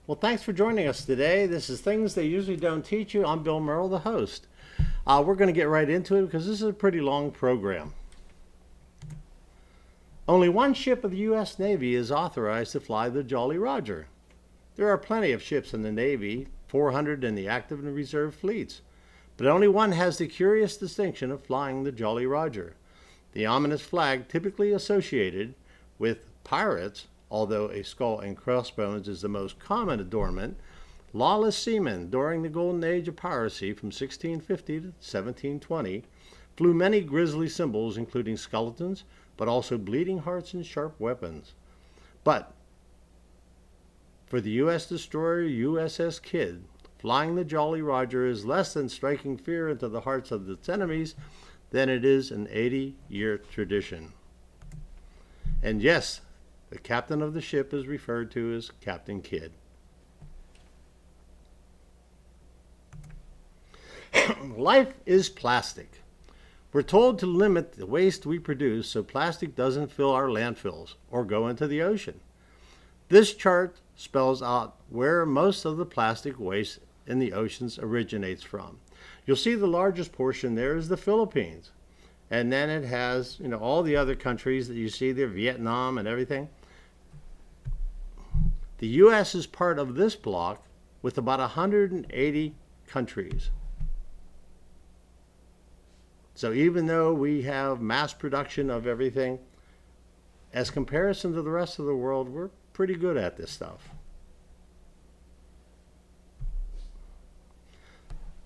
Well, thanks for joining us today. This is Things They Usually Don't Teach You. I'm Bill Merrell, the host. We're going to get right into it because this is a pretty long program. Only one ship of the U.S. Navy is authorized to fly the Jolly Roger. There are plenty of ships in the Navy, 400 in the active and reserve fleets, but only one has the curious distinction of flying the Jolly Roger. The ominous flag typically associated with pirates, although a skull and crossbones is the most common adornment, lawless seamen during the golden age of piracy from 1650 to 1720 flew many grisly symbols, including skeletons, but also bleeding hearts and sharp weapons. But for the U.S. destroyer USS Kidd, flying the Jolly Roger is less than striking fear into the hearts of its enemies than it is an 80-year tradition. And yes, the captain of the ship is referred to as Captain Kidd. Life is plastic. We're told to limit the waste we produce so plastic doesn't fill our landfills or go into the ocean. This chart spells out where most of the plastic waste in the oceans originates from. You'll see the largest portion there is the Philippines. And then it has, all the other countries that you see there, Vietnam and everything. The U.S. is part of this block with about 180 countries. So even though we have mass production of everything, as comparison to the rest of the world, we're pretty good at this stuff.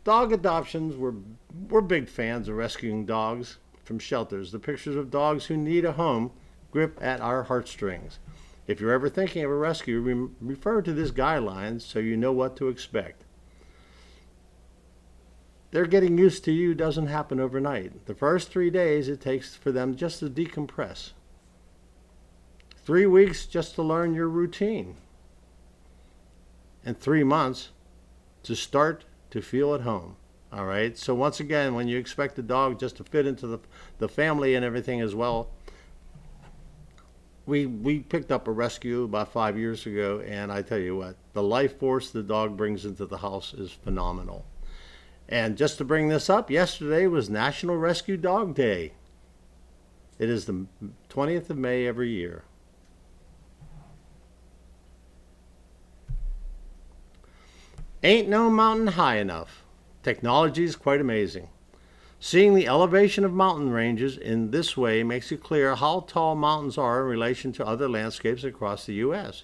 Dog adoptions, we're big fans of rescuing dogs from shelters. The pictures of dogs who need a home grip at our heartstrings. If you're ever thinking of a rescue, refer to this guideline so you know what to expect. Their getting used to you doesn't happen overnight. The first 3 days it takes for them just to decompress. 3 weeks just to learn your routine. And 3 months to start to feel at home. All right. So once again, when you expect the dog just to fit into the family and everything as well, we picked up a rescue about 5 years ago, and I tell you what, the life force the dog brings into the house is phenomenal. And just to bring this up, yesterday was National Rescue Dog Day. It is the 20th of May every year. Ain't no mountain high enough. Technology is quite amazing. Seeing the elevation of mountain ranges in this way makes it clear how tall mountains are in relation to other landscapes across the U.S.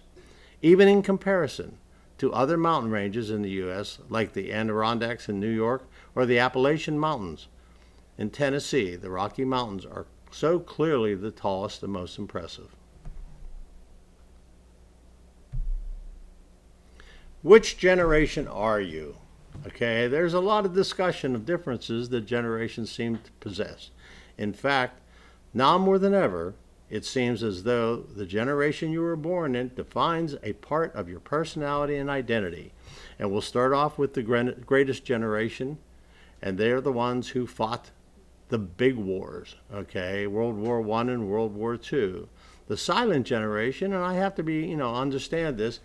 Even in comparison to other mountain ranges in the U.S., like the Adirondacks in New York or the Appalachian Mountains in Tennessee, the Rocky Mountains are so clearly the tallest and most impressive. Which generation are you? Okay, there's a lot of discussion of differences that generations seem to possess. In fact, now more than ever, it seems as though the generation you were born in defines a part of your personality and identity. And we'll start off with the greatest generation, and they're the ones who fought the big wars, okay, World War I and World War II. The silent generation, and I have to understand this,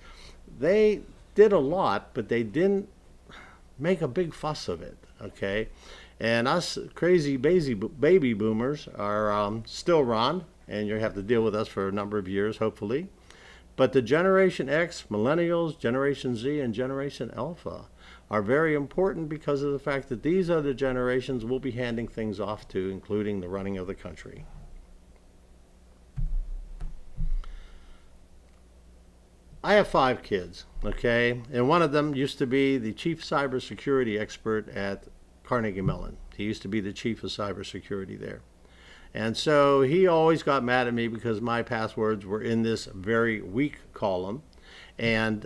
they did a lot, but they didn't make a big fuss of it, okay? And us crazy baby boomers are still around, and you have to deal with us for a number of years, hopefully. But the Generation X, Millennials, Generation Z, and Generation Alpha are very important because of the fact that these are the generations we'll be handing things off to, including the running of the country. I have 5 kids, okay? And one of them used to be the chief cybersecurity expert at Carnegie Mellon. He used to be the chief of cybersecurity there. And so he always got mad at me because my passwords were in this very weak column. And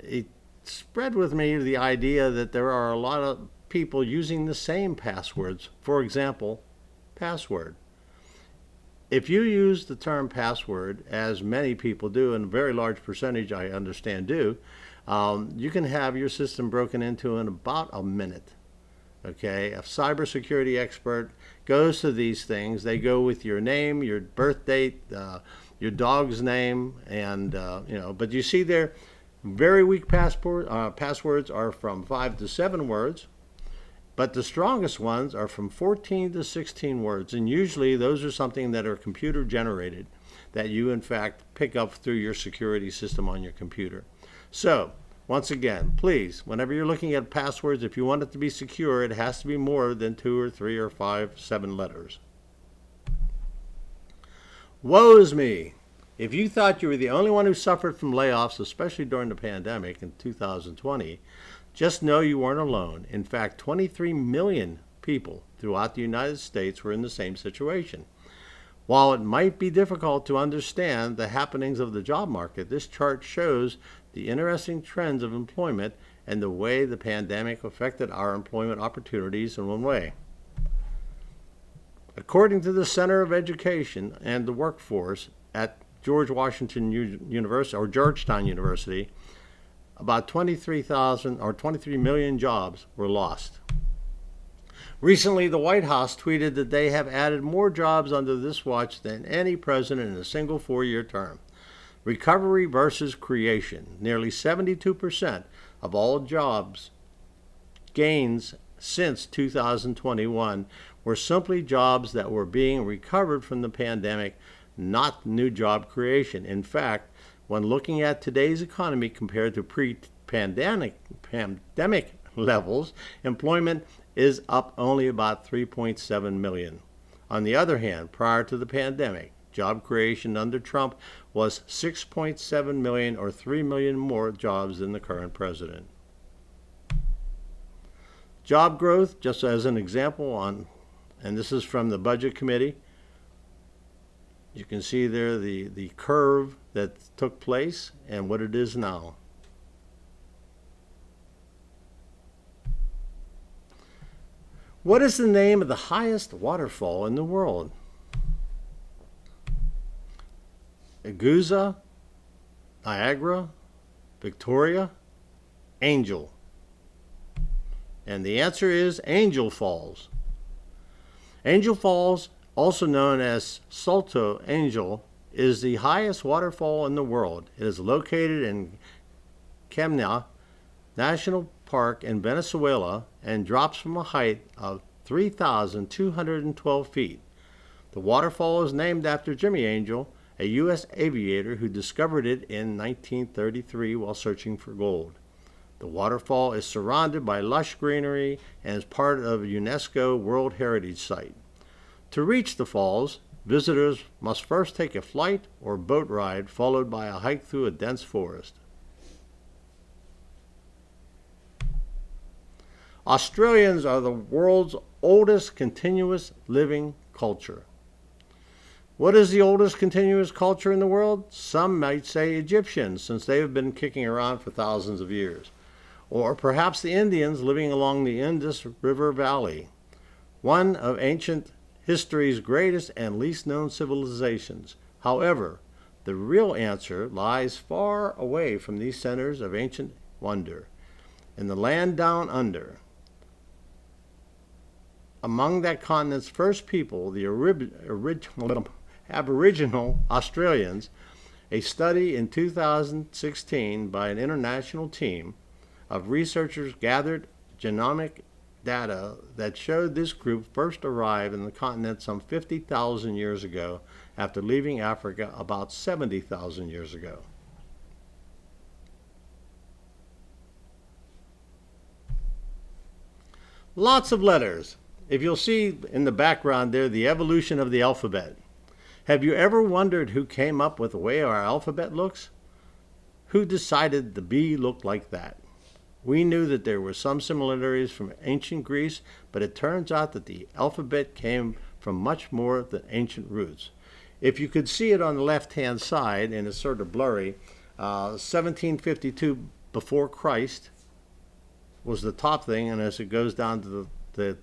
it spread with me the idea that there are a lot of people using the same passwords. For example, password. If you use the term password, as many people do, and a very large percentage I understand do, you can have your system broken into in about a minute. Okay, a cybersecurity expert goes to these things. They go with your name, your birth date, your dog's name, and but you see there, Very weak passwords are from 5 to 7 words, but the strongest ones are from 14 to 16 words, and usually those are something that are computer generated, that you in fact pick up through your security system on your computer. So, once again, please, whenever you're looking at passwords, if you want it to be secure, it has to be more than 2 or 3 or 5, 7 letters. Woe is me! If you thought you were the only one who suffered from layoffs, especially during the pandemic in 2020, just know you weren't alone. In fact, 23 million people throughout the United States were in the same situation. While it might be difficult to understand the happenings of the job market, this chart shows the interesting trends of employment and the way the pandemic affected our employment opportunities in one way. According to the Center of Education and the Workforce at Georgetown University, about 23 million jobs were lost. Recently, the White House tweeted that they have added more jobs under this watch than any president in a single 4-year term. Recovery versus creation. Nearly 72% of all jobs gains since 2021 were simply jobs that were being recovered from the pandemic, not new job creation. In fact, when looking at today's economy compared to pre-pandemic levels, employment is up only about 3.7 million. On the other hand, prior to the pandemic, job creation under Trump was 6.7 million, or 3 million more jobs than the current president. Job growth, just as an example, and this is from the Budget Committee. You can see there the curve that took place and what it is now. What is the name of the highest waterfall in the world? Aguza, Niagara, Victoria, Angel. And the answer is Angel Falls. Angel Falls, also known as Salto Angel, is the highest waterfall in the world. It is located in Kemna National Park in Venezuela and drops from a height of 3,212 feet. The waterfall is named after Jimmy Angel, a U.S. aviator who discovered it in 1933 while searching for gold. The waterfall is surrounded by lush greenery and is part of a UNESCO World Heritage Site. To reach the falls, visitors must first take a flight or boat ride, followed by a hike through a dense forest. Australians are the world's oldest continuous living culture. What is the oldest continuous culture in the world? Some might say Egyptians, since they have been kicking around for thousands of years. Or perhaps the Indians living along the Indus River Valley, one of ancient history's greatest and least known civilizations. However, the real answer lies far away from these centers of ancient wonder, in the land down under. Among that continent's first people, the Aboriginal Australians, a study in 2016 by an international team of researchers gathered genomic data that showed this group first arrived in the continent some 50,000 years ago after leaving Africa about 70,000 years ago. Lots of letters. If you'll see in the background there, the evolution of the alphabet. Have you ever wondered who came up with the way our alphabet looks? Who decided the B looked like that? We knew that there were some similarities from ancient Greece, but it turns out that the alphabet came from much more than ancient roots. If you could see it on the left-hand side, and it's sort of blurry, 1752 before Christ was the top thing, and as it goes down to the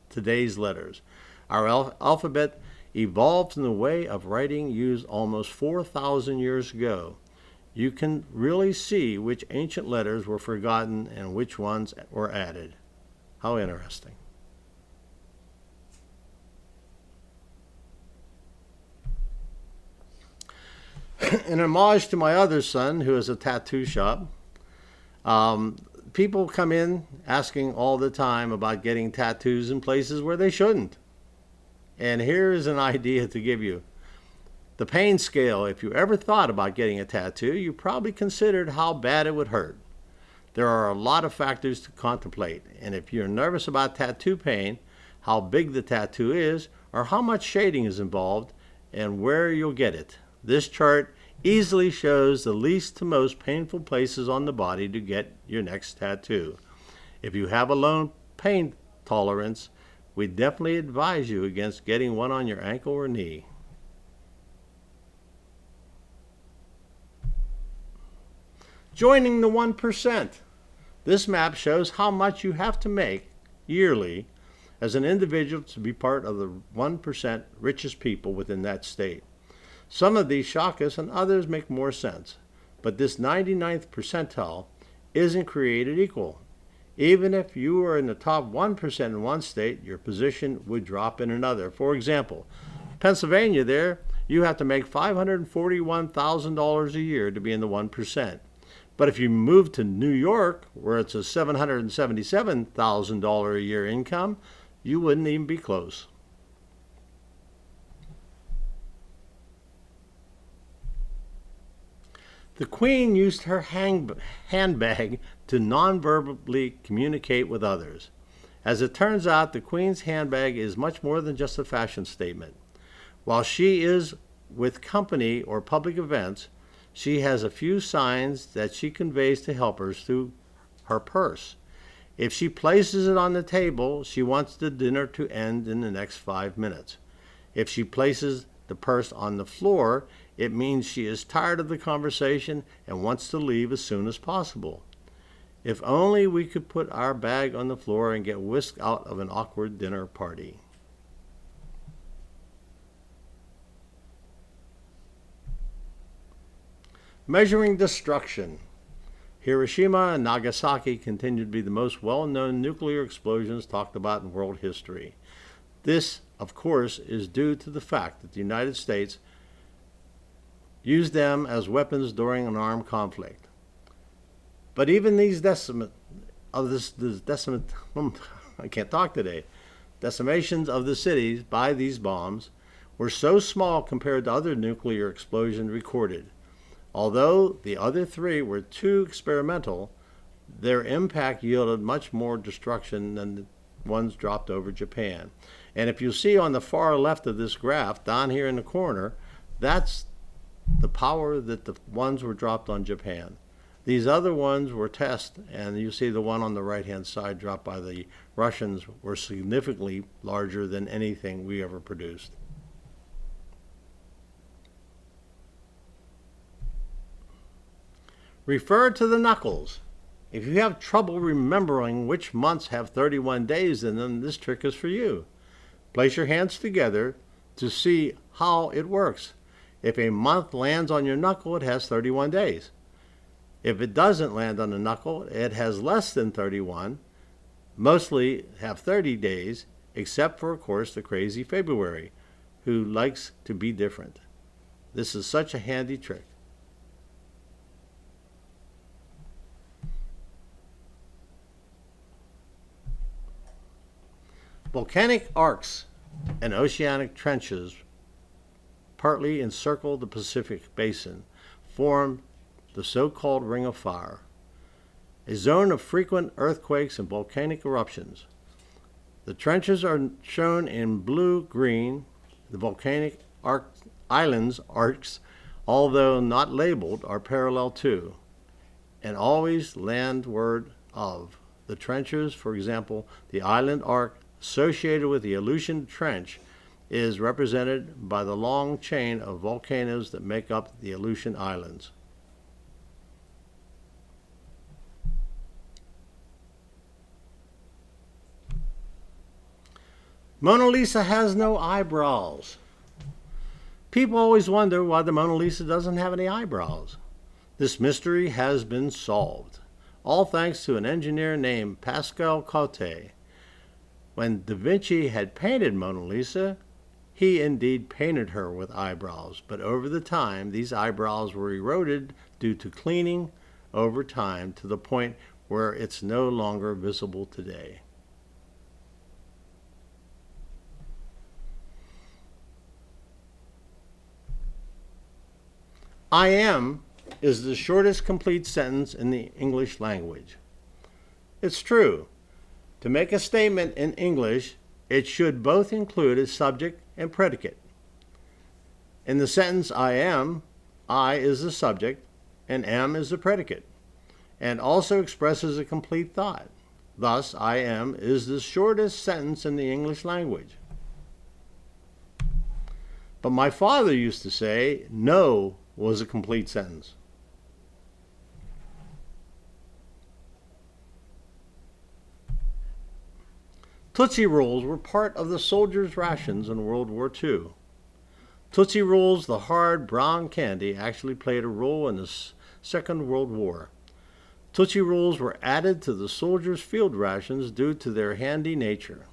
today's letters. Our alphabet evolved in the way of writing used almost 4,000 years ago. You can really see which ancient letters were forgotten and which ones were added. How interesting. In homage to my other son, who has a tattoo shop, Um, People come in asking all the time about getting tattoos in places where they shouldn't. And here's an idea to give you. The pain scale. If you ever thought about getting a tattoo, you probably considered how bad it would hurt. There are a lot of factors to contemplate, and if you're nervous about tattoo pain, how big the tattoo is, or how much shading is involved, and where you'll get it, this chart easily shows the least to most painful places on the body to get your next tattoo. If you have a low pain tolerance, we definitely advise you against getting one on your ankle or knee. Joining the 1%. This map shows how much you have to make yearly as an individual to be part of the 1% richest people within that state. Some of these shock us and others make more sense, but this 99th percentile isn't created equal. Even if you were in the top 1% in one state, your position would drop in another. For example, Pennsylvania, there you have to make $541,000 a year to be in the 1%. But if you move to New York, where it's a $777,000 a year income, you wouldn't even be close. The Queen used her handbag to non-verbally communicate with others. As it turns out, the Queen's handbag is much more than just a fashion statement. While she is with company or public events, she has a few signs that she conveys to helpers through her purse. If she places it on the table, she wants the dinner to end in the next 5 minutes. If she places the purse on the floor, it means she is tired of the conversation and wants to leave as soon as possible. If only we could put our bag on the floor and get whisked out of an awkward dinner party. Measuring destruction. Hiroshima and Nagasaki continue to be the most well-known nuclear explosions talked about in world history. This, of course, is due to the fact that the United States used them as weapons during an armed conflict. But even these decimations of the cities by these bombs were so small compared to other nuclear explosions recorded. Although the other three were too experimental, their impact yielded much more destruction than the ones dropped over Japan. And if you see on the far left of this graph, down here in the corner, that's the power that the ones were dropped on Japan. These other ones were tested, and you see the one on the right-hand side dropped by the Russians were significantly larger than anything we ever produced. Refer to the knuckles. If you have trouble remembering which months have 31 days in them, this trick is for you. Place your hands together to see how it works. If a month lands on your knuckle, it has 31 days. If it doesn't land on the knuckle, it has less than 31. Mostly have 30 days, except for, of course, the crazy February, who likes to be different. This is such a handy trick. Volcanic arcs and oceanic trenches partly encircle the Pacific Basin, form the so-called Ring of Fire, a zone of frequent earthquakes and volcanic eruptions. The trenches are shown in blue-green. The volcanic islands arcs, although not labeled, are parallel to, and always landward of, the trenches. For example, the island arc associated with the Aleutian Trench is represented by the long chain of volcanoes that make up the Aleutian Islands. Mona Lisa has no eyebrows. People always wonder why the Mona Lisa doesn't have any eyebrows. This mystery has been solved, all thanks to an engineer named Pascal Cotte. When Da Vinci had painted Mona Lisa, he indeed painted her with eyebrows, but over the time these eyebrows were eroded due to cleaning, over time to the point where it's no longer visible today. I am is the shortest complete sentence in the English language. It's true. To make a statement in English, it should both include a subject and predicate. In the sentence I am, I is the subject and am is the predicate, and also expresses a complete thought. Thus, I am is the shortest sentence in the English language. But my father used to say, no was a complete sentence. Tootsie Rolls were part of the soldiers' rations in World War II. Tootsie Rolls, the hard brown candy, actually played a role in the Second World War. Tootsie Rolls were added to the soldiers' field rations due to their handy nature.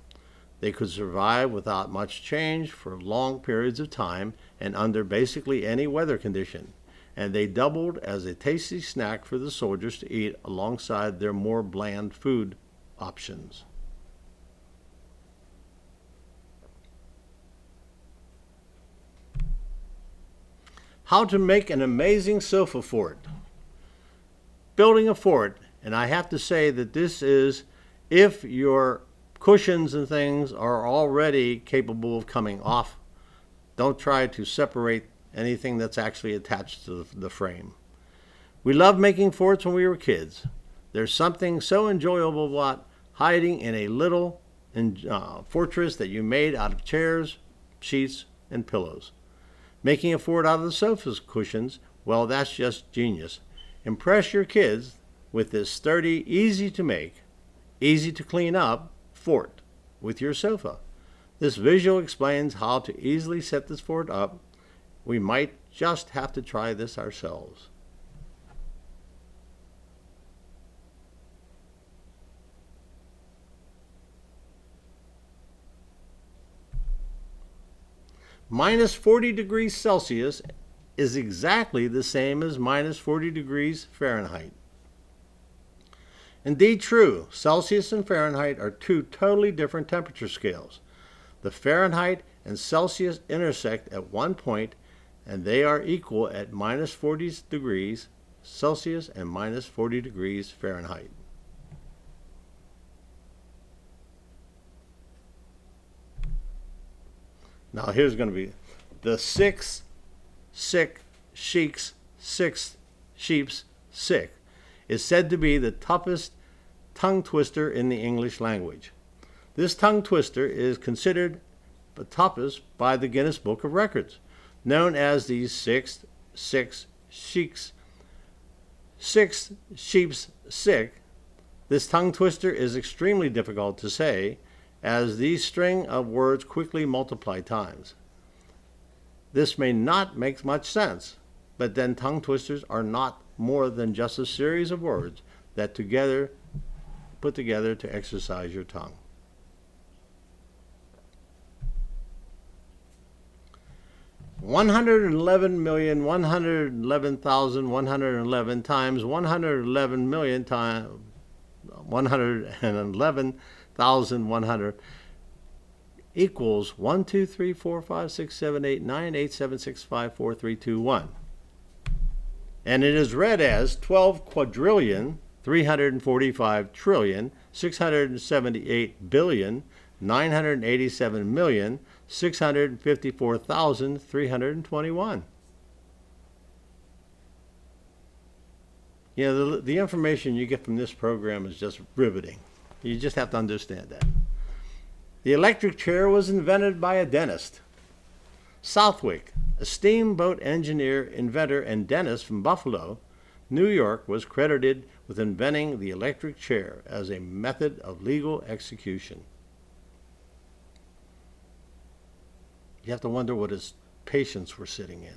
They could survive without much change for long periods of time and under basically any weather condition, and they doubled as a tasty snack for the soldiers to eat alongside their more bland food options. How to make an amazing sofa fort. Building a fort, and I have to say that this is if your cushions and things are already capable of coming off. Don't try to separate anything that's actually attached to the frame. We loved making forts when we were kids. There's something so enjoyable about hiding in a little fortress that you made out of chairs, sheets, and pillows. Making a fort out of the sofa cushions, well, that's just genius. Impress your kids with this sturdy, easy to make, easy to clean up fort with your sofa. This visual explains how to easily set this fort up. We might just have to try this ourselves. Minus 40 degrees Celsius is exactly the same as minus 40 degrees Fahrenheit. Indeed true, Celsius and Fahrenheit are two totally different temperature scales. The Fahrenheit and Celsius intersect at one point, and they are equal at minus 40 degrees Celsius and minus 40 degrees Fahrenheit. Now here's going to be the six sick sheep's sick is said to be the toughest tongue twister in the English language. This tongue twister is considered the toughest by the Guinness Book of Records, known as the six sheep's sick. This tongue twister is extremely difficult to say, as these string of words quickly multiply times. This may not make much sense, but then tongue twisters are not more than just a series of words that put together to exercise your tongue. $111,111,111 times 111,000,000 times 111,100 equals 1, 2, 3, 4, 5, 6, 7, 8, 9, 8, 7, 6, 5, 4, 3, 2, 1. And it is read as 12 quadrillion, 345 trillion, 678 billion, 987,000,000, 654,321. You know, the information you get from this program is just riveting. You just have to understand that. The electric chair was invented by a dentist. Southwick, a steamboat engineer, inventor, and dentist from Buffalo, New York, was credited with inventing the electric chair as a method of legal execution. You have to wonder what his patients were sitting in.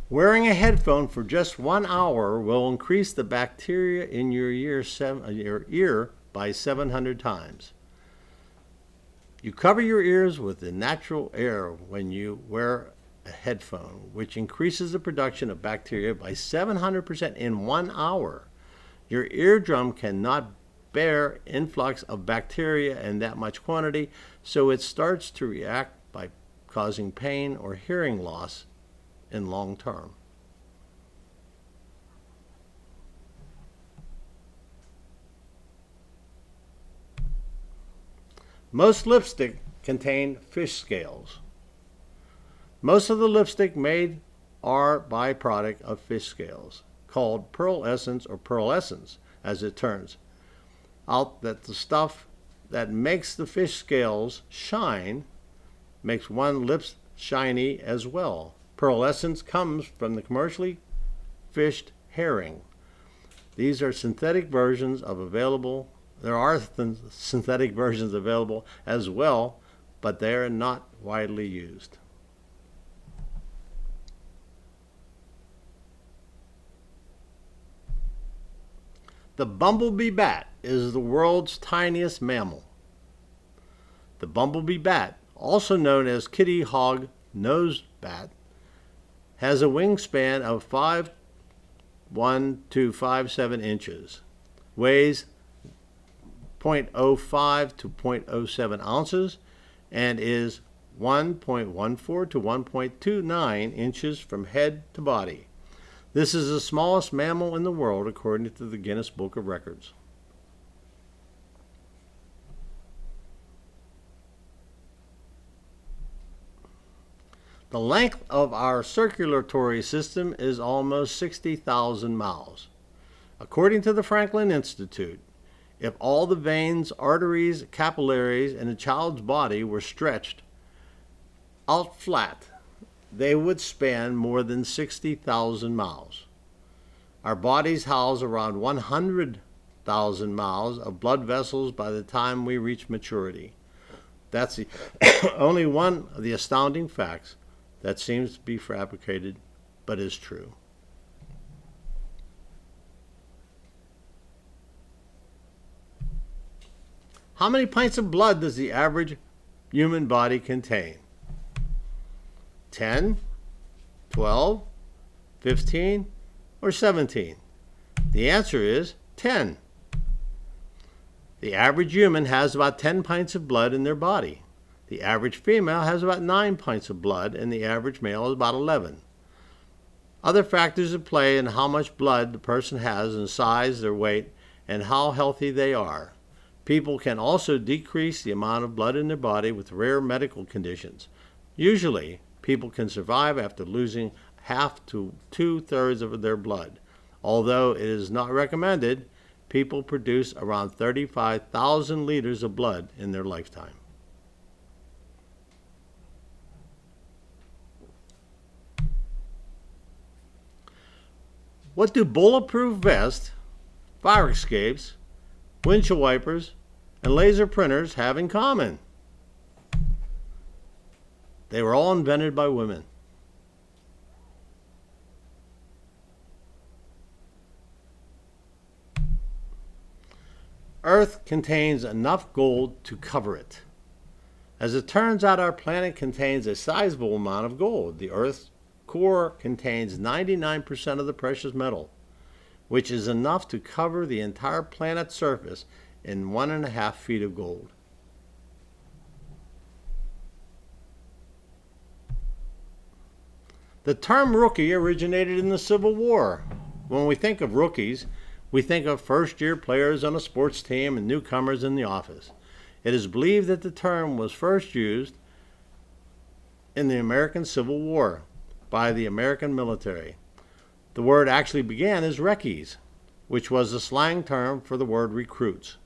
Wearing a headphone for just 1 hour will increase the bacteria in your ear by 700 times. You cover your ears with the natural air when you wear a headphone, which increases the production of bacteria by 700% in 1 hour. Your eardrum cannot bear influx of bacteria in that much quantity, so it starts to react by causing pain or hearing loss in long term. Most lipstick contain fish scales. Most of the lipstick made are byproduct of fish scales, called pearl essence or pearlescence, as it turns out that the stuff that makes the fish scales shine makes one's lips shiny as well. Pearlescence comes from the commercially fished herring. These are synthetic versions of available. There are synthetic versions available as well, but they are not widely used. The bumblebee bat is the world's tiniest mammal. The bumblebee bat, also known as kitty hog nosed bat, has a wingspan of 5.1 to 5.7 inches, weighs 0.05 to 0.07 ounces, and is 1.14 to 1.29 inches from head to body. This is the smallest mammal in the world according to the Guinness Book of Records. The length of our circulatory system is almost 60,000 miles. According to the Franklin Institute, if all the veins, arteries, capillaries in a child's body were stretched out flat, they would span more than 60,000 miles. Our bodies house around 100,000 miles of blood vessels by the time we reach maturity. That's only one of the astounding facts that seems to be fabricated, but is true. How many pints of blood does the average human body contain? 10, 12, 15, or 17? The answer is 10. The average human has about 10 pints of blood in their body. The average female has about 9 pints of blood, and the average male is about 11. Other factors at play in how much blood the person has in size, their weight, and how healthy they are. People can also decrease the amount of blood in their body with rare medical conditions. Usually, people can survive after losing half to 2/3 of their blood. Although it is not recommended, people produce around 35,000 liters of blood in their lifetime. What do bulletproof vests, fire escapes, windshield wipers, and laser printers have in common? They were all invented by women. Earth contains enough gold to cover it. As it turns out, our planet contains a sizable amount of gold. The Earth's core contains 99% of the precious metal, which is enough to cover the entire planet's surface in 1.5 feet of gold. The term rookie originated in the Civil War. When we think of rookies, we think of first-year players on a sports team and newcomers in the office. It is believed that the term was first used in the American Civil War by the American military. The word actually began as reckies, which was a slang term for the word recruits.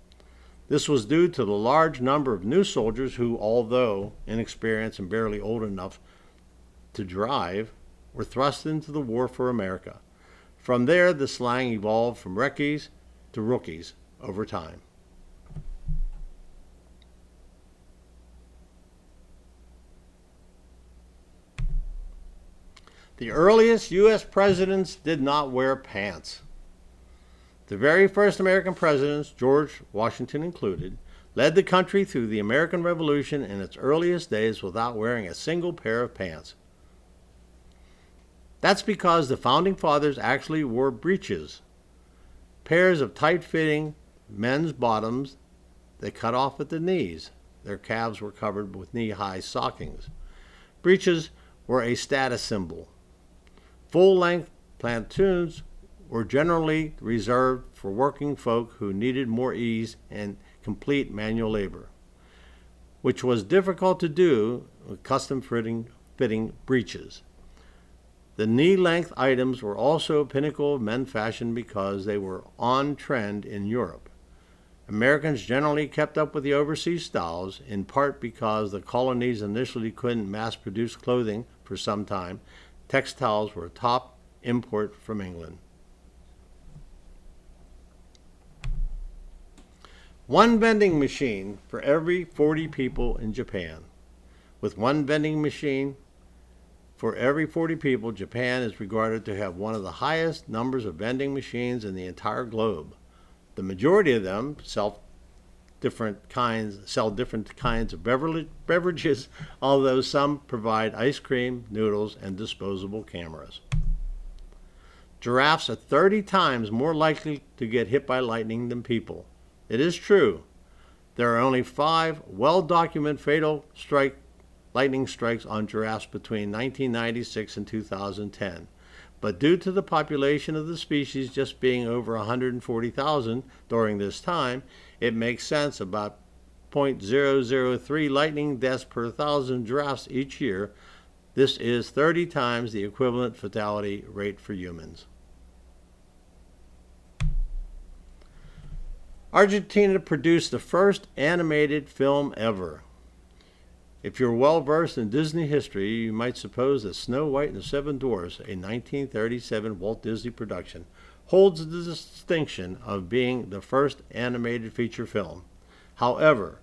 This was due to the large number of new soldiers who, although inexperienced and barely old enough to drive, were thrust into the war for America. From there, the slang evolved from reckies to rookies over time. The earliest U.S. presidents did not wear pants. The very first American presidents, George Washington included, led the country through the American Revolution in its earliest days without wearing a single pair of pants. That's because the Founding Fathers actually wore breeches, pairs of tight-fitting men's bottoms that cut off at the knees. Their calves were covered with knee-high stockings. Breeches were a status symbol. Full-length pantaloons were generally reserved for working folk who needed more ease and complete manual labor, which was difficult to do with custom-fitting breeches. The knee-length items were also a pinnacle of men's fashion because they were on trend in Europe. Americans generally kept up with the overseas styles, in part because the colonies initially couldn't mass-produce clothing for some time. Textiles were a top import from England. One vending machine for every 40 people in Japan. With one vending machine for every 40 people, Japan is regarded to have one of the highest numbers of vending machines in the entire globe. The majority of them sell different kinds of beverages, although some provide ice cream, noodles, and disposable cameras. Giraffes are 30 times more likely to get hit by lightning than people. It is true, there are only 5 well-documented fatal lightning strikes on giraffes between 1996 and 2010. But due to the population of the species just being over 140,000 during this time, it makes sense about 0.003 lightning deaths per 1,000 giraffes each year. This is 30 times the equivalent fatality rate for humans. Argentina produced the first animated film ever. If you're well versed in Disney history, you might suppose that Snow White and the Seven Dwarfs, a 1937 Walt Disney production, holds the distinction of being the first animated feature film. However,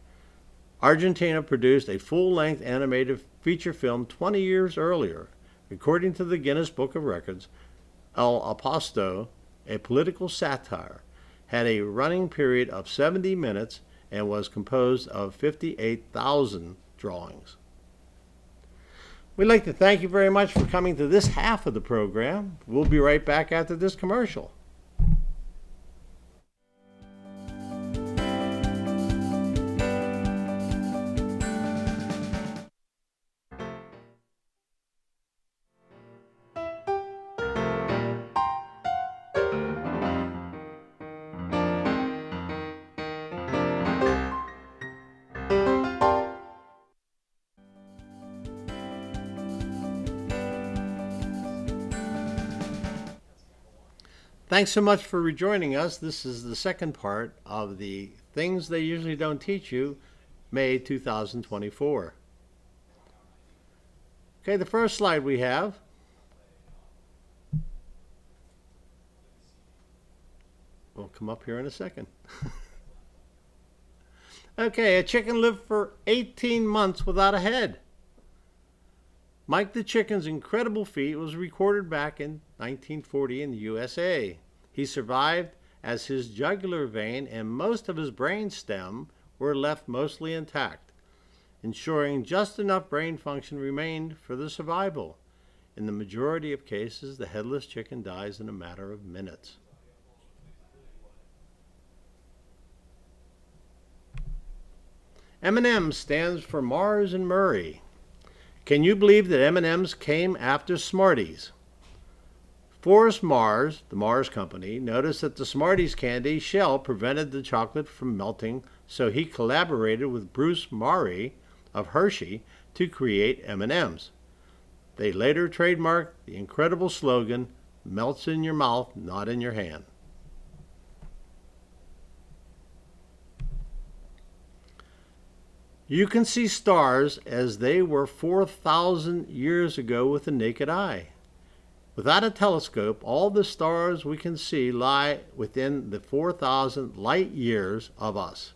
Argentina produced a full-length animated feature film 20 years earlier. According to the Guinness Book of Records, El Aposto, a political satire, had a running period of 70 minutes and was composed of 58,000 drawings. We'd like to thank you very much for coming to this half of the program. We'll be right back after this commercial. Thanks so much for rejoining us. This is the second part of the Things They Usually Don't Teach You, May 2024. Okay, the first slide we have will come up here in a second. Okay, a chicken lived for 18 months without a head. Mike the Chicken's incredible feat was recorded back in 1940 in the USA. He survived as his jugular vein and most of his brain stem were left mostly intact, ensuring just enough brain function remained for the survival. In the majority of cases, the headless chicken dies in a matter of minutes. M&M stands for Mars and Murray. Can you believe that M&M's came after Smarties? Forrest Mars, the Mars Company, noticed that the Smarties candy shell prevented the chocolate from melting, so he collaborated with Bruce Maury of Hershey to create M&M's. They later trademarked the incredible slogan, "Melts in your mouth, not in your hand." You can see stars as they were 4,000 years ago with the naked eye. Without a telescope, all the stars we can see lie within the 4,000 light years of us.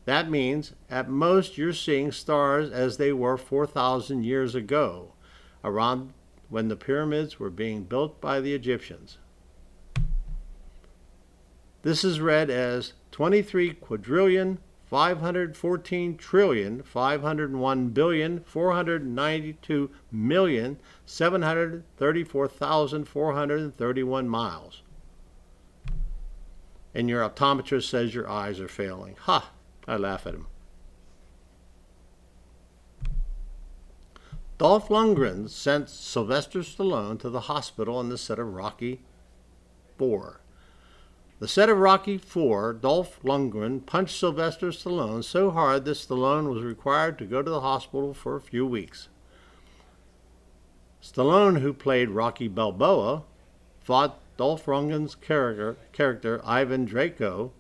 That means, at most, you're seeing stars as they were 4,000 years ago, around when the pyramids were being built by the Egyptians. This is read as 23 quadrillion 514,501,492,734,431 miles. And your optometrist says your eyes are failing. Ha! I laugh at him. Dolph Lundgren sent Sylvester Stallone to the hospital on the set of Rocky IV. The set of Rocky IV, Dolph Lundgren punched Sylvester Stallone so hard that Stallone was required to go to the hospital for a few weeks. Stallone, who played Rocky Balboa, fought Dolph Lundgren's character Ivan Drago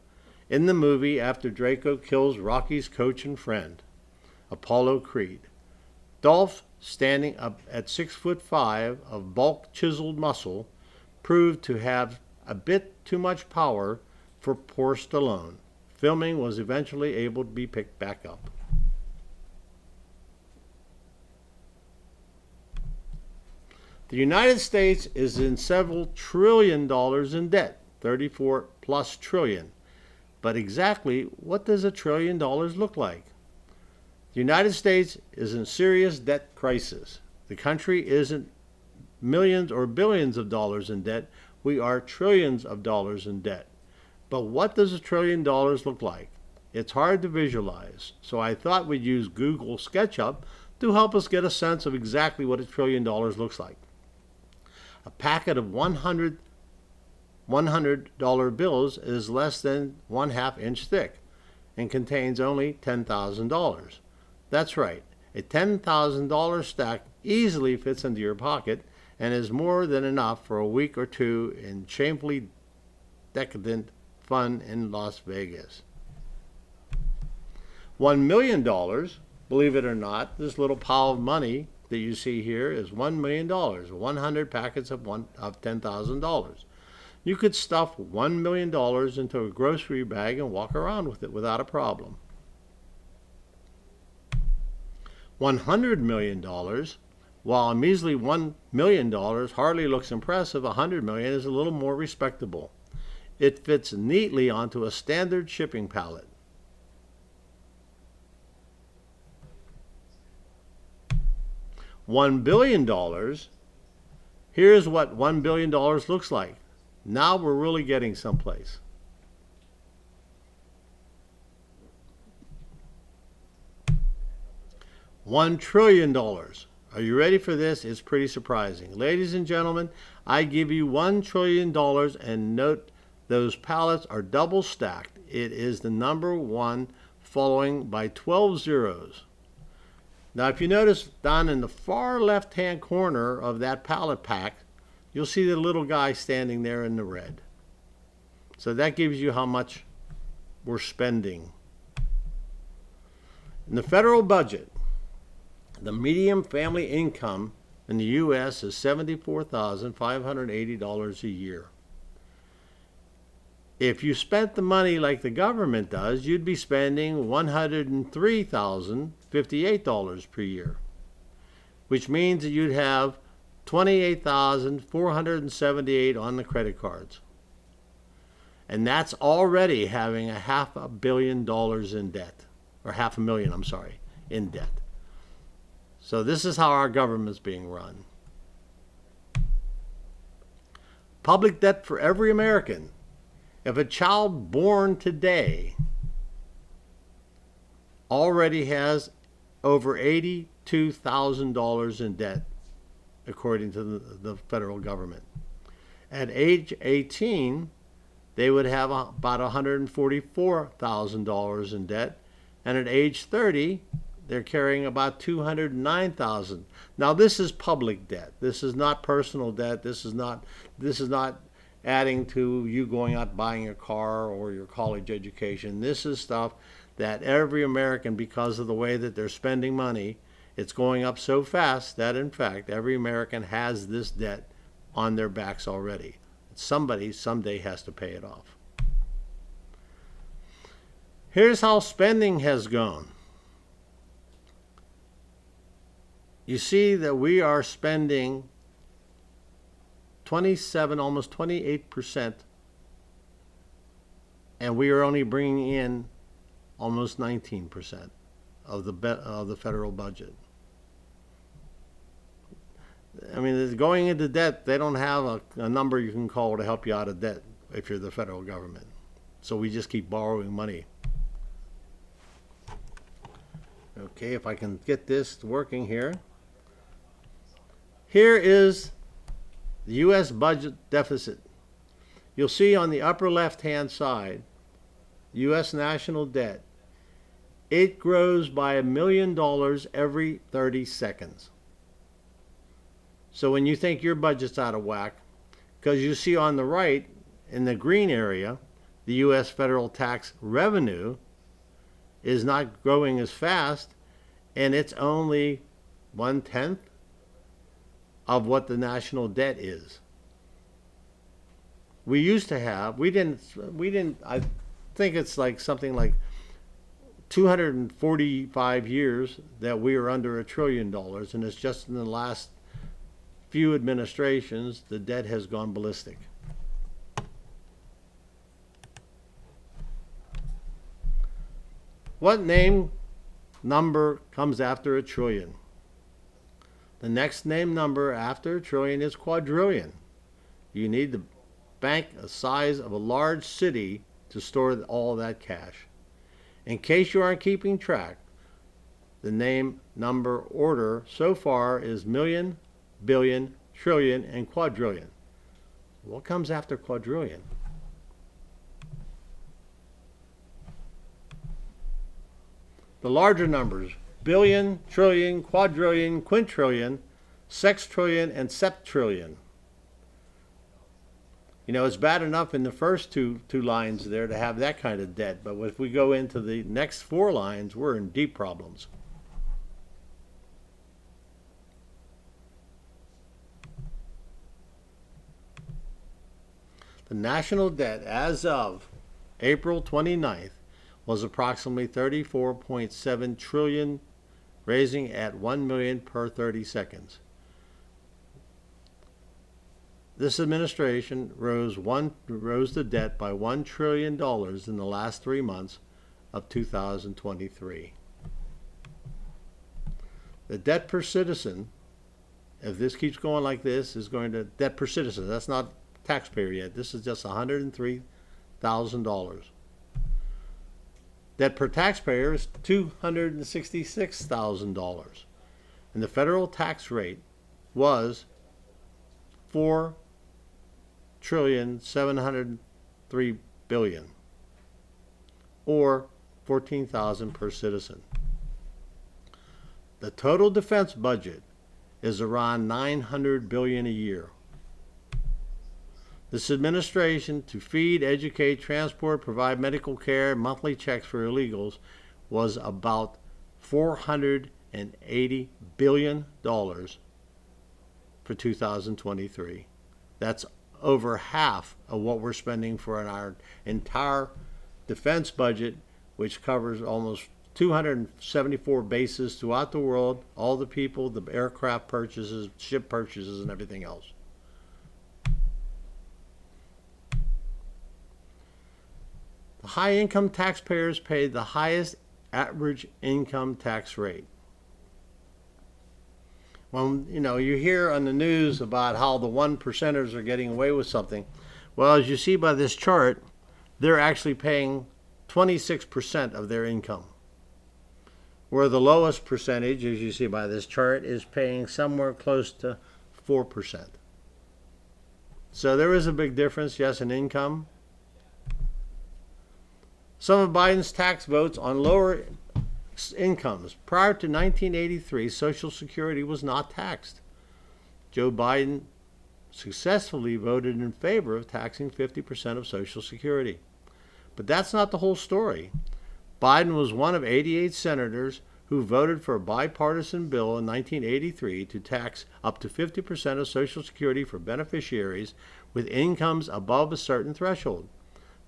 in the movie after Drago kills Rocky's coach and friend, Apollo Creed. Dolph, standing up at 6'5" of bulk chiseled muscle, proved to have a bit too much power for poor Stallone. Filming was eventually able to be picked back up. The United States is in several trillion dollars in debt, 34 plus trillion. But exactly what does $1 trillion look like? The United States is in serious debt crisis. The country isn't millions or billions of dollars in debt. We are trillions of dollars in debt. But what does $1 trillion look like? It's hard to visualize, so I thought we'd use Google SketchUp to help us get a sense of exactly what $1 trillion looks like. A packet of $100 bills is less than 1/2 inch thick and contains only $10,000. That's right, a $10,000 stack easily fits into your pocket and is more than enough for a week or two in shamefully decadent fun in Las Vegas. $1 million, believe it or not, this little pile of money that you see here is $1 million, 100 packets of $10,000. You could stuff $1 million into a grocery bag and walk around with it without a problem. $100 million, while a measly $1 million hardly looks impressive, $100 million is a little more respectable. It fits neatly onto a standard shipping pallet. $1 billion, here's what $1 billion looks like. Now we're really getting someplace. $1 trillion. Are you ready for this? It's pretty surprising. Ladies and gentlemen, I give you $1 trillion, and note those pallets are double stacked. It is the number 1 following by 12 zeros. Now, if you notice down in the far left-hand corner of that pallet pack, you'll see the little guy standing there in the red. So that gives you how much we're spending. In the federal budget, the median family income in the U.S. is $74,580 a year. If you spent the money like the government does, you'd be spending $103,058 per year, which means that you'd have $28,478 on the credit cards. And that's already having $500 million in debt, or $500,000, I'm sorry, in debt. So this is how our government's being run. Public debt for every American. If a child born today already has over $82,000 in debt, according to the federal government, at age 18, they would have about $144,000 in debt, and at age 30, they're carrying about $209,000. Now, this is public debt. This is not personal debt. This is not adding to you going out buying a car or your college education. This is stuff that every American, because of the way that they're spending money, it's going up so fast that, in fact, every American has this debt on their backs already. Somebody someday has to pay it off. Here's how spending has gone. You see that we are spending 27, almost 28%, and we are only bringing in almost 19% of the federal budget. I mean, going into debt, they don't have a number you can call to help you out of debt if you're the federal government. So we just keep borrowing money. Okay, if I can get this working here. Here is the U.S. budget deficit. You'll see on the upper left-hand side, U.S. national debt. It grows by $1 million every 30 seconds. So when you think your budget's out of whack, because you see on the right, in the green area, the U.S. federal tax revenue is not growing as fast, and it's only 1/10 of what the national debt is. We used to have, we didn't, I think it's like something like 245 years that we were under $1 trillion, and it's just in the last few administrations the debt has gone ballistic. What name number comes after $1 trillion? The next name number after $1 trillion is quadrillion. You need the bank the size of a large city to store all that cash. In case you aren't keeping track, the name number order so far is million, billion, trillion, and quadrillion. What comes after quadrillion? The larger numbers, billion, trillion, quadrillion, quintillion, sextillion, and septillion. You know, it's bad enough in the first two lines there to have that kind of debt, but if we go into the next 4 lines, we're in deep problems. The national debt as of April 29th was approximately 34.7 trillion, raising at 1 million per 30 seconds. This administration rose the debt by $1 trillion in the last 3 months of 2023. The debt per citizen, if this keeps going like this, is going to, debt per citizen, that's not taxpayer yet, this is just $103,000. Debt per taxpayer is $266,000. And the federal tax rate was $4,703,000,000,000, or $14,000 per citizen. The total defense budget is around $900 billion a year. This administration, to feed, educate, transport, provide medical care, monthly checks for illegals, was about $480 billion for 2023. That's over half of what we're spending for our entire defense budget, which covers almost 274 bases throughout the world, all the people, the aircraft purchases, ship purchases, and everything else. The high-income taxpayers pay the highest average income tax rate. When you hear on the news about how the 1%ers are getting away with something, well, as you see by this chart, they're actually paying 26% of their income, where the lowest percentage, as you see by this chart, is paying somewhere close to 4%. So there is a big difference, yes, in income. Some of Biden's tax votes on lower incomes. Prior to 1983, Social Security was not taxed. Joe Biden successfully voted in favor of taxing 50% of Social Security. But that's not the whole story. Biden was one of 88 senators who voted for a bipartisan bill in 1983 to tax up to 50% of Social Security for beneficiaries with incomes above a certain threshold.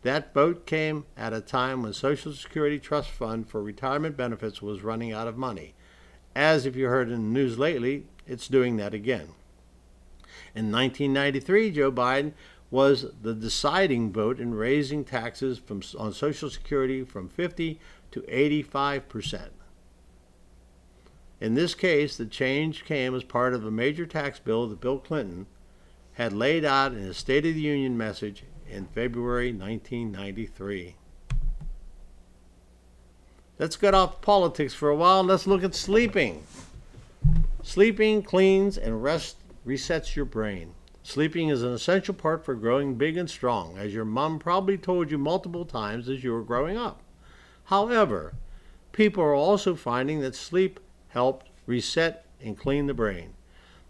That vote came at a time when Social Security Trust Fund for retirement benefits was running out of money. As if you heard in the news lately, it's doing that again. In 1993, Joe Biden was the deciding vote in raising taxes on Social Security from 50 to 85%. In this case, the change came as part of a major tax bill that Bill Clinton had laid out in his State of the Union message in February 1993. Let's get off politics for a while and let's look at sleeping. Sleeping cleans and resets your brain. Sleeping is an essential part for growing big and strong, as your mom probably told you multiple times as you were growing up. However, people are also finding that sleep helps reset and clean the brain.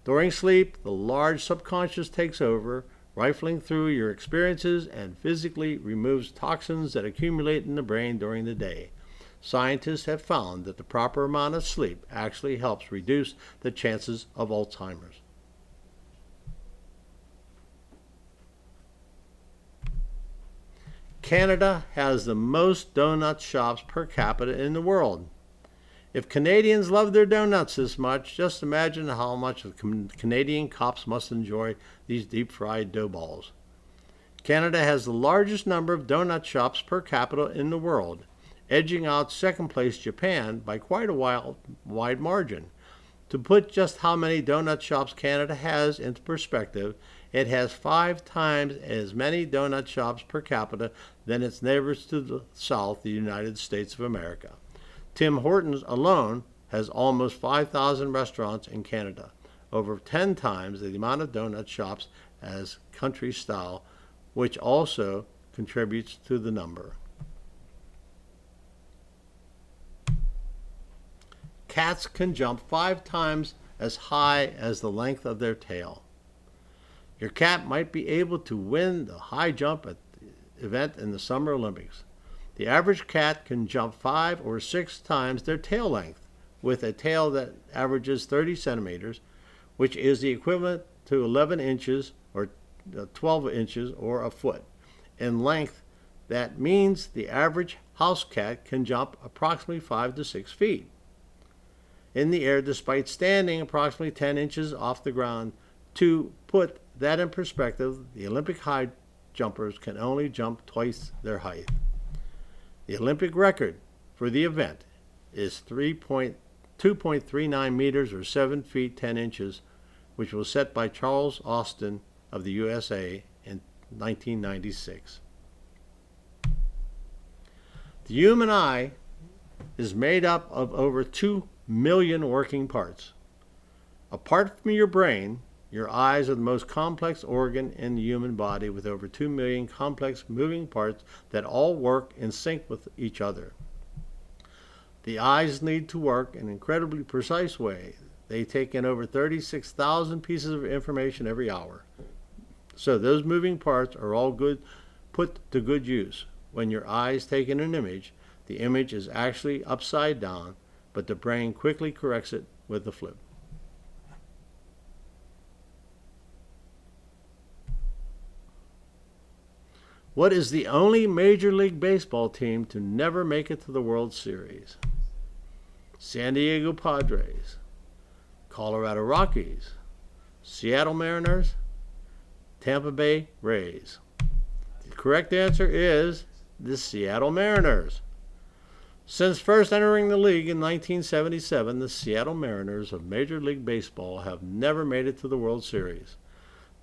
During sleep, the large subconscious takes over, rifling through your experiences and physically removes toxins that accumulate in the brain during the day. Scientists have found that the proper amount of sleep actually helps reduce the chances of Alzheimer's. Canada has the most donut shops per capita in the world. If Canadians love their donuts this much, just imagine how much the Canadian cops must enjoy these deep-fried dough balls. Canada has the largest number of donut shops per capita in the world, edging out second-place Japan by quite a wide margin. To put just how many donut shops Canada has into perspective, it has 5 times as many donut shops per capita than its neighbors to the south, the United States of America. Tim Hortons alone has almost 5,000 restaurants in Canada, over 10 times the amount of donut shops as country style, which also contributes to the number. Cats can jump 5 times as high as the length of their tail. Your cat might be able to win the high jump at the event in the Summer Olympics. The average cat can jump 5 or 6 times their tail length, with a tail that averages 30 centimeters, which is the equivalent to 11 inches or 12 inches or a foot. In length, that means the average house cat can jump approximately 5 to 6 feet in the air despite standing approximately 10 inches off the ground. To put that in perspective, the Olympic high jumpers can only jump twice their height. The Olympic record for the event is 2.39 meters or 7 feet 10 inches, which was set by Charles Austin of the USA in 1996. The human eye is made up of over 2 million working parts. Apart from your brain, your eyes are the most complex organ in the human body, with over 2 million complex moving parts that all work in sync with each other. The eyes need to work in an incredibly precise way. They take in over 36,000 pieces of information every hour. So those moving parts are all put to good use. When your eyes take in an image, the image is actually upside down, but the brain quickly corrects it with the flip. What is the only Major League Baseball team to never make it to the World Series? San Diego Padres, Colorado Rockies, Seattle Mariners, Tampa Bay Rays. The correct answer is the Seattle Mariners. Since first entering the league in 1977, the Seattle Mariners of Major League Baseball have never made it to the World Series.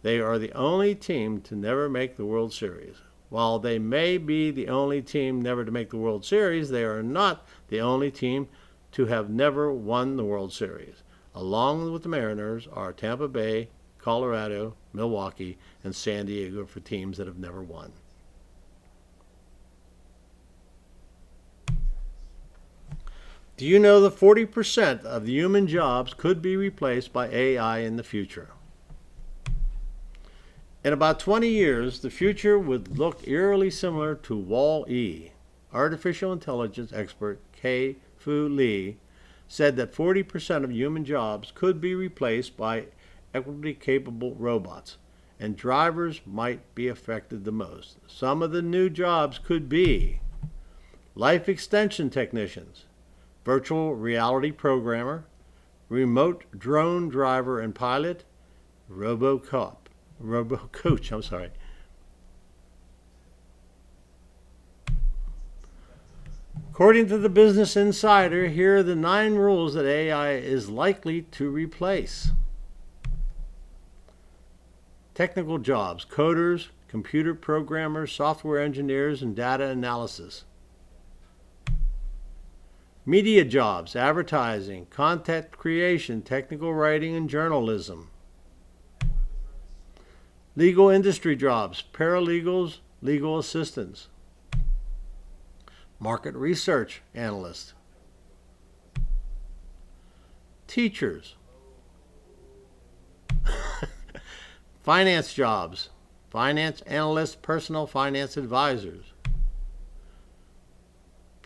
They are the only team to never make the World Series. While they may be the only team never to make the World Series, they are not the only team to have never won the World Series. Along with the Mariners are Tampa Bay, Colorado, Milwaukee, and San Diego for teams that have never won. Do you know that 40% of the human jobs could be replaced by AI in the future? In about 20 years, the future would look eerily similar to Wall-E. Artificial intelligence expert Kai-Fu Lee said that 40% of human jobs could be replaced by equally capable robots, and drivers might be affected the most. Some of the new jobs could be life extension technicians, virtual reality programmer, remote drone driver and pilot, robo-coach, According to the Business Insider, here are the 9 rules that AI is likely to replace. Technical jobs: coders, computer programmers, software engineers, and data analysis. Media jobs: advertising, content creation, technical writing, and journalism. Legal industry jobs: paralegals, legal assistants. Market research analyst. Teachers. Finance jobs: finance analysts, personal finance advisors.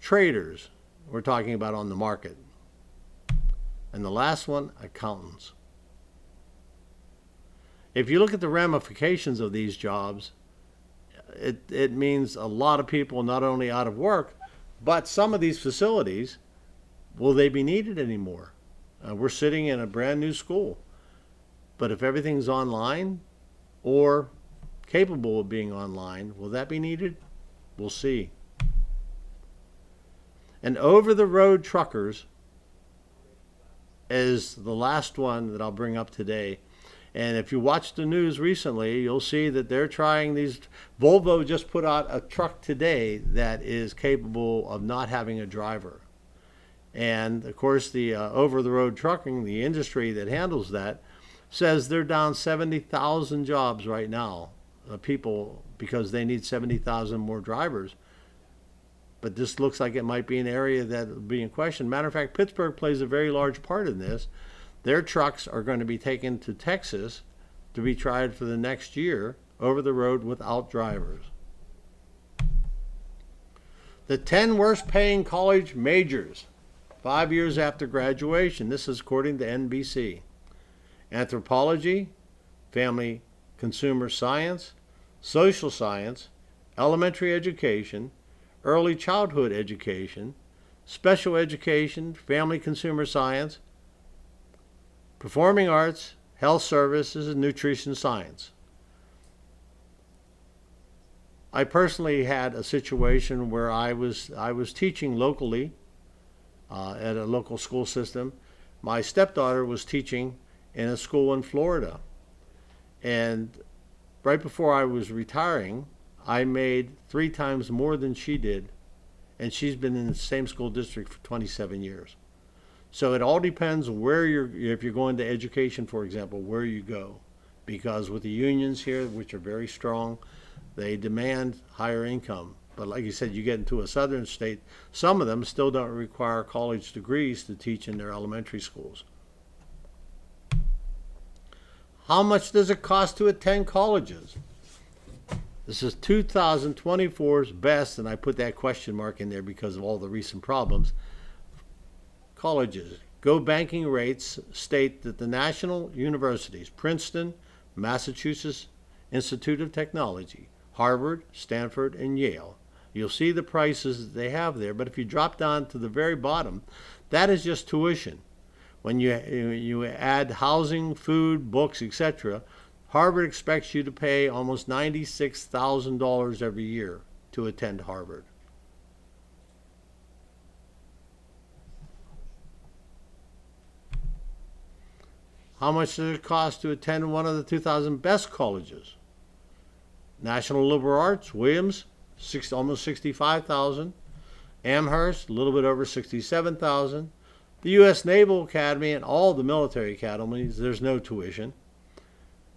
Traders, we're talking about on the market. And the last one, accountants. If you look at the ramifications of these jobs, it means a lot of people not only out of work, but some of these facilities, will they be needed anymore? We're sitting in a brand new school. But if everything's online or capable of being online, will that be needed? We'll see. And over-the-road truckers is the last one that I'll bring up today. And if you watch the news recently, you'll see that they're trying these. Volvo just put out a truck today that is capable of not having a driver. And of course, the over-the-road trucking, the industry that handles that, says they're down 70,000 jobs right now, people, because they need 70,000 more drivers. But this looks like it might be an area that will be in question. Matter of fact, Pittsburgh plays a very large part in this. Their trucks are going to be taken to Texas to be tried for the next year over the road without drivers. The 10 worst paying college majors 5 years after graduation. This is according to NBC. Anthropology, family consumer science, social science, elementary education, early childhood education, special education, family consumer science, performing arts, health services, and nutrition science. I personally had a situation where I was teaching locally at a local school system. My stepdaughter was teaching in a school in Florida. And right before I was retiring, I made 3 times more than she did. And she's been in the same school district for 27 years. So it all depends where if you're going to education, for example, where you go. Because with the unions here, which are very strong, they demand higher income. But like you said, you get into a southern state, some of them still don't require college degrees to teach in their elementary schools. How much does it cost to attend colleges? This is 2024's best, and I put that question mark in there because of all the recent problems. Colleges. Go banking rates state that the national universities, Princeton, Massachusetts Institute of Technology, Harvard, Stanford, and Yale. You'll see the prices that they have there, but if you drop down to the very bottom, that is just tuition. When you add housing, food, books, etc., Harvard expects you to pay almost $96,000 every year to attend Harvard. How much does it cost to attend one of the 2,000 best colleges? National Liberal Arts, Williams, almost $65,000. Amherst, a little bit over $67,000. The U.S. Naval Academy and all the military academies, there's no tuition.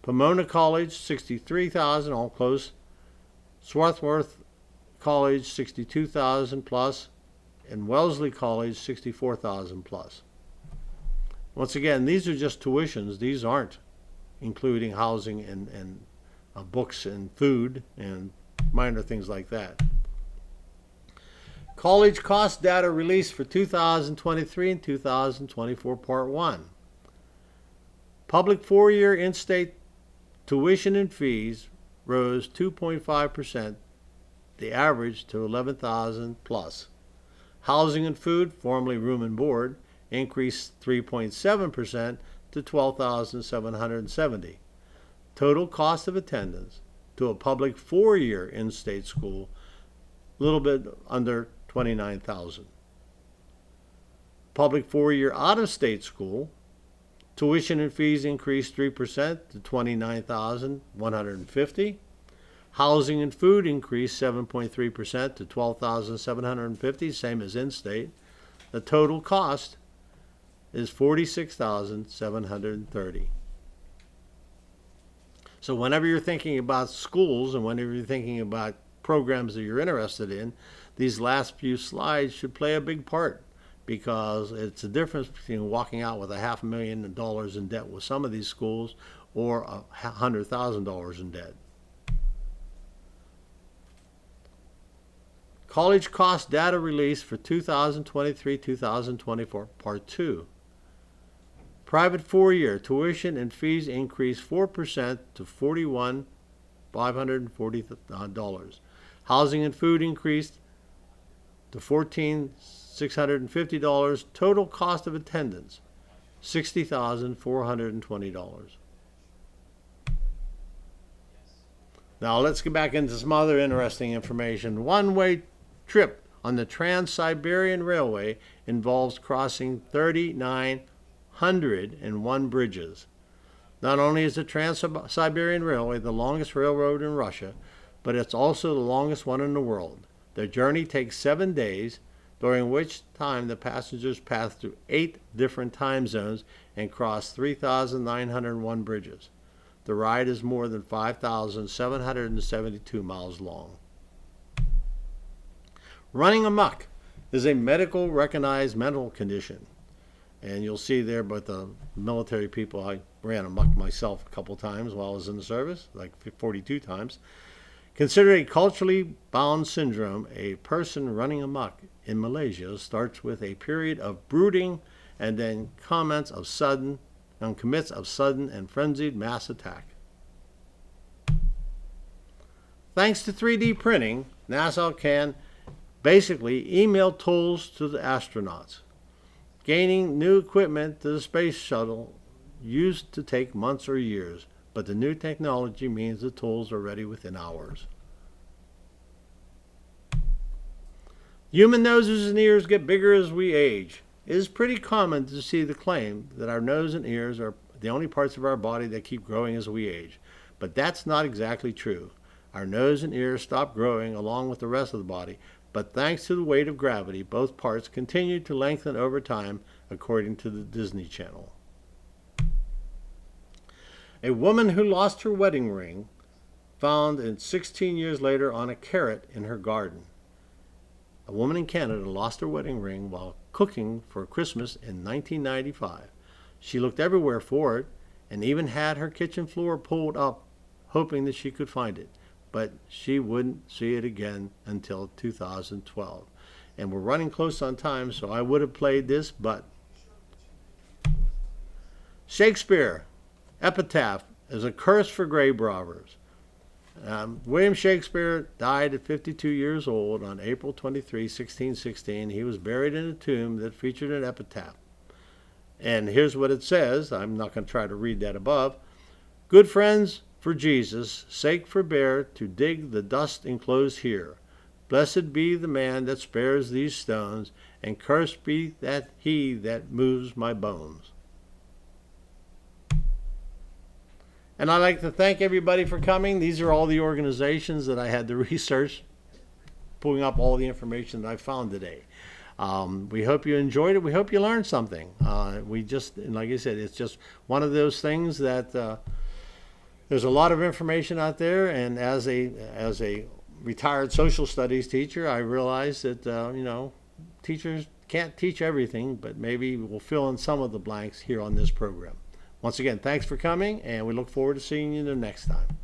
Pomona College, $63,000, all close. Swarthmore College, $62,000 plus. And Wellesley College, $64,000 plus. Once again, these are just tuitions. These aren't including housing and books and food and minor things like that. College cost data released for 2023 and 2024 Part 1. Public 4-year in-state tuition and fees rose 2.5%, the average to $11,000 plus. Housing and food, formerly room and board, increased 3.7% to $12,770. Total cost of attendance to a public 4-year in-state school, a little bit under $29,000. Public four-year out-of-state school, tuition and fees increased 3% to $29,150. Housing and food increased 7.3% to $12,750, same as in-state. The total cost is $46,730. So whenever you're thinking about schools and whenever you're thinking about programs that you're interested in, these last few slides should play a big part, because it's the difference between walking out with $500,000 in debt with some of these schools or $100,000 in debt. College cost data release for 2023-2024, Part 2. Private four-year tuition and fees increased 4% to $41,540. Housing and food increased to $14,650. Total cost of attendance, $60,420. Now let's get back into some other interesting information. One-way trip on the Trans-Siberian Railway involves crossing 3,901 bridges. Not only is the Trans-Siberian Railway the longest railroad in Russia, but it's also the longest one in the world. Their journey takes 7 days, during which time the passengers pass through 8 different time zones and cross 3,901 bridges. The ride is more than 5,772 miles long. Running amok is a medical recognized mental condition. And you'll see there, but the military people, I ran amok myself a couple times while I was in the service, like 42 times. Considered a culturally bound syndrome, a person running amok in Malaysia starts with a period of brooding and then commits of sudden and frenzied mass attack. Thanks to 3D printing, NASA can basically email tools to the astronauts. Gaining new equipment to the space shuttle used to take months or years, but the new technology means the tools are ready within hours. Human noses and ears get bigger as we age. It is pretty common to see the claim that our nose and ears are the only parts of our body that keep growing as we age, but that's not exactly true. Our nose and ears stop growing along with the rest of the body, but thanks to the weight of gravity, both parts continue to lengthen over time, according to the Disney Channel. A woman who lost her wedding ring found it 16 years later on a carrot in her garden. A woman in Canada lost her wedding ring while cooking for Christmas in 1995. She looked everywhere for it and even had her kitchen floor pulled up, hoping that she could find it. But she wouldn't see it again until 2012. And we're running close on time, so I would have played this, but Shakespeare, epitaph, is a curse for grave robbers. William Shakespeare died at 52 years old on April 23, 1616. He was buried in a tomb that featured an epitaph. And here's what it says. I'm not going to try to read that above. Good friends, for Jesus' sake forbear to dig the dust enclosed here. Blessed be the man that spares these stones, and cursed be that he that moves my bones. And I'd like to thank everybody for coming. These are all the organizations that I had to research, pulling up all the information that I found today. We hope you enjoyed it. We hope you learned something. Like I said, it's just one of those things that there's a lot of information out there, and as a retired social studies teacher, I realized that teachers can't teach everything, but maybe we'll fill in some of the blanks here on this program. Once again, thanks for coming, and we look forward to seeing you the next time.